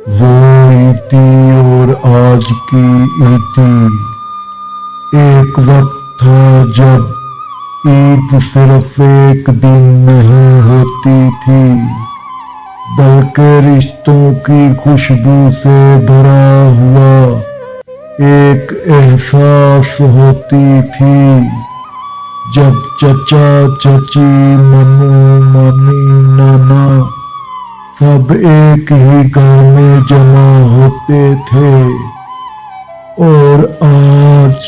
وہ عیدی اور آج کی عیدی، ایک وقت تھا جب عید صرف ایک دن نہیں ہوتی تھی بلکہ رشتوں کی خوشبو سے بھرا ہوا ایک احساس ہوتی تھی۔ جب چچا چچی، ماموں مامی، نانا سب ایک ہی گھر میں جمع ہوتے تھے، اور آج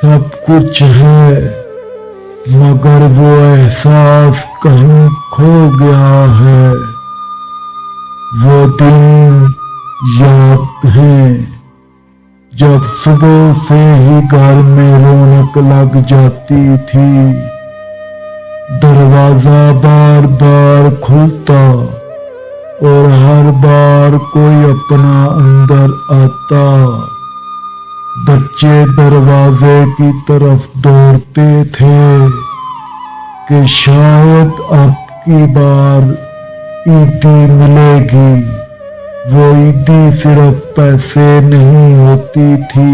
سب کچھ ہے مگر وہ احساس کہیں کھو گیا ہے۔ وہ دن یاد ہیں جب صبح سے ہی گھر میں رونق لگ جاتی تھی، دروازہ بار بار کھلتا اور ہر بار کوئی اپنا اندر آتا۔ بچے دروازے کی طرف دوڑتے تھے کہ شاید اب کی بار عیدی ملے گی۔ وہ عیدی صرف پیسے نہیں ہوتی تھی،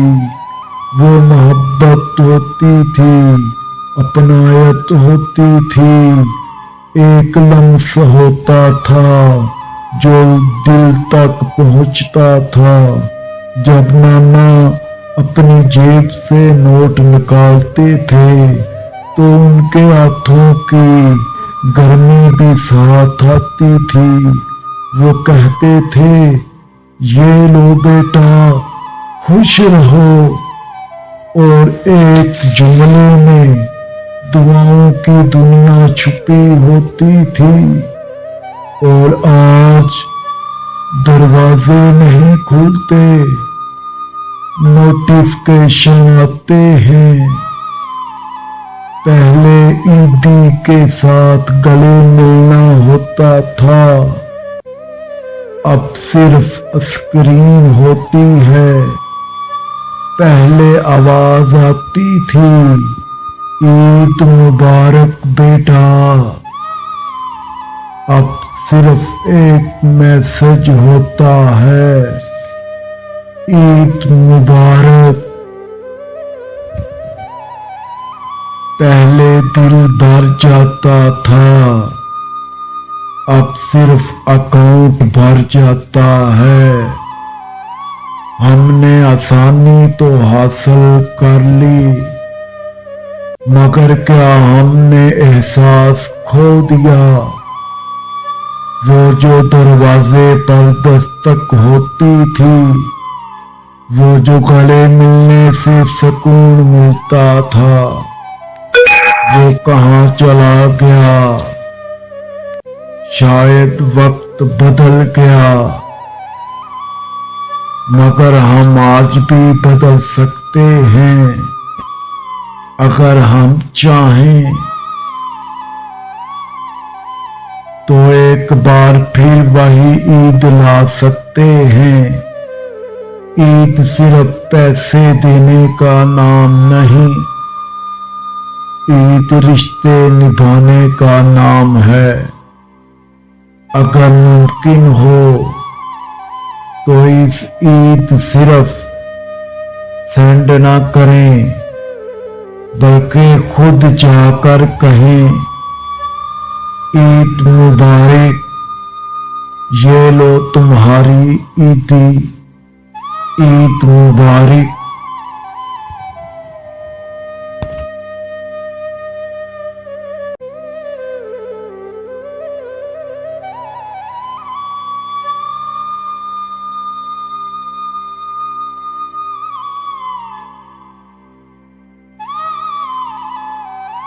وہ محبت ہوتی تھی، اپنائیت ہوتی تھی، ایک لمس ہوتا تھا جو دل تک پہنچتا تھا۔ جب نانا اپنی جیب سے نوٹ نکالتے تھے تو ان کے ہاتھوں کی گرمی بھی ساتھ آتی تھی۔ وہ کہتے تھے، یہ لو بیٹا، خوش رہو، اور ایک جملے میں دعاؤں کی دنیا چھپی ہوتی تھی۔ اور آج دروازے نہیں کھلتے، نوٹیفکیشن آتے ہیں۔ پہلے عیدی کے ساتھ گلے ملنا ہوتا تھا، اب صرف اسکرین ہوتی ہے۔ پہلے آواز آتی تھی، عید مبارک بیٹا، اب صرف ایک میسج ہوتا ہے، عید مبارک۔ پہلے دل بھر جاتا تھا، اب صرف اکاؤنٹ بھر جاتا ہے۔ ہم نے آسانی تو حاصل کر لی، مگر کیا ہم نے احساس کھو دیا؟ وہ جو دروازے پر دستک ہوتی تھی، وہ جو گلے ملنے سے سکون ملتا تھا، وہ کہاں چلا گیا؟ شاید وقت بدل گیا، مگر ہم آج بھی بدل سکتے ہیں اگر ہم چاہیں تو ایک بار پھر وہی عید لا سکتے ہیں۔ عید صرف پیسے دینے کا نام نہیں، عید رشتے نبھانے کا نام ہے۔ اگر ممکن ہو تو اس عید صرف سینڈ نہ کریں بلکہ خود جا کر کہیں، عید مبارک، یہ لو تمہاری عیدی، عید مبارک۔